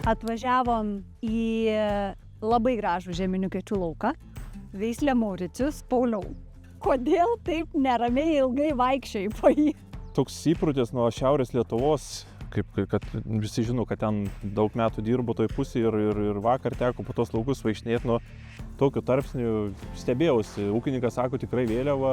Atvažiavom į labai gražų žieminių kviečių lauką. Veislė Mauricius. Pauliau, kodėl taip neramiai ilgai vaikščiai po jį? Toks įprotis nuo Šiaurės Lietuvos, kad visi žino, kad ten daug metų dirbo toj pusėje ir vakar teko po tos laukus vaikštinėti nuo tokiu tarpsniu. Stebėjausi, ūkininkas sako, tikrai vėliava,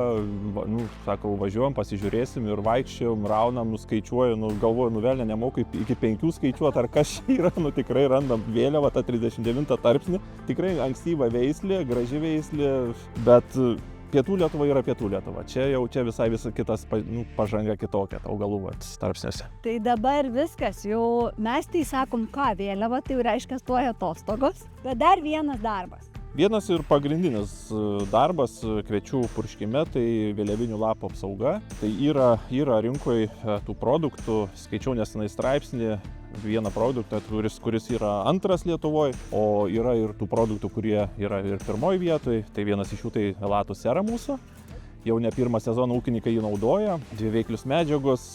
sako, važiuojam, pasižiūrėsim ir vaikščiojom, raunam, skaičiuoju, galvoju, velnė, nemoku iki 5 skaičiuoti, ar kas čia yra, tikrai randam vėliavą, tą 39 tarpsnį. Tikrai ankstyva veislė, graži veislė, bet Pietų Lietuva yra Pietų Lietuva. Čia visai kitas pažanga kitokia augalų tarpsniuose. Tai dabar viskas, jau mes tai sakom, ką vėliava, tai reiškia stoja atostogos, bet dar vienas darbas. Vienas ir pagrindinis darbas kviečių purškime, tai vėliavinių lapų apsauga. Tai yra rinkoje tų produktų, skaičiau nesenai straipsnį, vieną produktą, kuris yra antras Lietuvoje, o yra ir tų produktų, kurie yra ir pirmoje vietoje. Tai vienas iš jų tai Elatų sera mūsų. Jau ne pirmą sezoną ūkininkai jį naudoja, dviveiklius medžiagos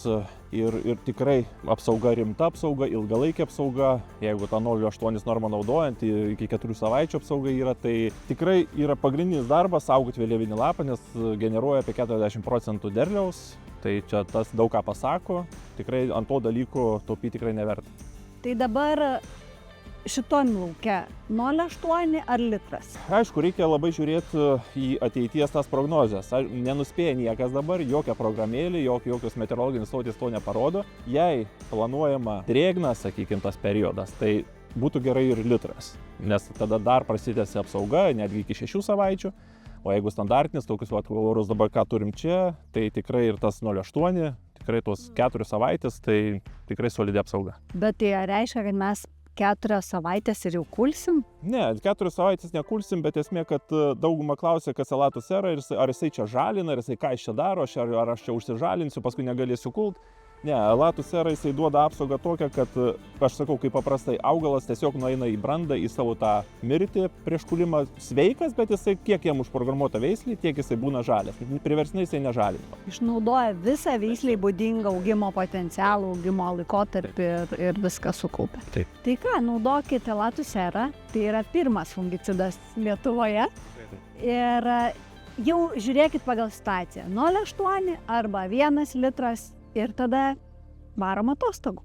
ir tikrai apsauga, rimta apsauga, ilgalaikė apsauga. Jeigu tą 0,8 normą naudojant, iki 4 savaičių apsauga yra, tai tikrai yra pagrindinis darbas saugoti vėliavinį lapą, nes generuoja apie 40% derliaus. Tai čia tas daug ką pasako, tikrai ant to dalyko taupyti tikrai neverta. Tai dabar šiton lauke 0,8 ar litras? Aišku, reikia labai žiūrėti į ateities tas prognozes. Nenuspėja niekas dabar, jokia programėlė, jokios meteorologinės stotys to neparodo. Jei planuojama drėgnas, sakykime, tas periodas, tai būtų gerai ir litras, nes tada dar prasidės apsauga, netgi iki 6 savaičių. O jeigu standartinis, tokius orus dabar ką turim čia, tai tikrai ir tas 0,8, tikrai tos 4 savaitės, tai tikrai solidi apsauga. Bet tai reiškia, kad mes 4 savaitės ir jau kulsim? Ne, 4 savaitės nekulsim, bet esmė, kad dauguma klausia, kas Elatų sera, ar jisai čia žalina, ar jisai ką iš čia daro, ar aš čia užsižalinsiu, paskui negalėsiu kult. Ne, Elatų sera jisai duoda apsaugą tokią, kad, aš sakau, kaip paprastai, augalas tiesiog nueina į brandą, į savo tą mirtį prieš kulimą sveikas, bet jisai kiek jam užprogramuota veislė, tiek jisai būna žalias. Priverstinai jisai nežalina. Išnaudoja visą veisliai būdingą augimo potencialą, augimo laikotarpį ir viską sukaupia. Taip. Tai ką, naudokite Elatų serą, tai yra pirmas fungicidas Lietuvoje. Ir jau žiūrėkit pagal situaciją, 0,8 arba 1 litras. Ir tada varom atostogų.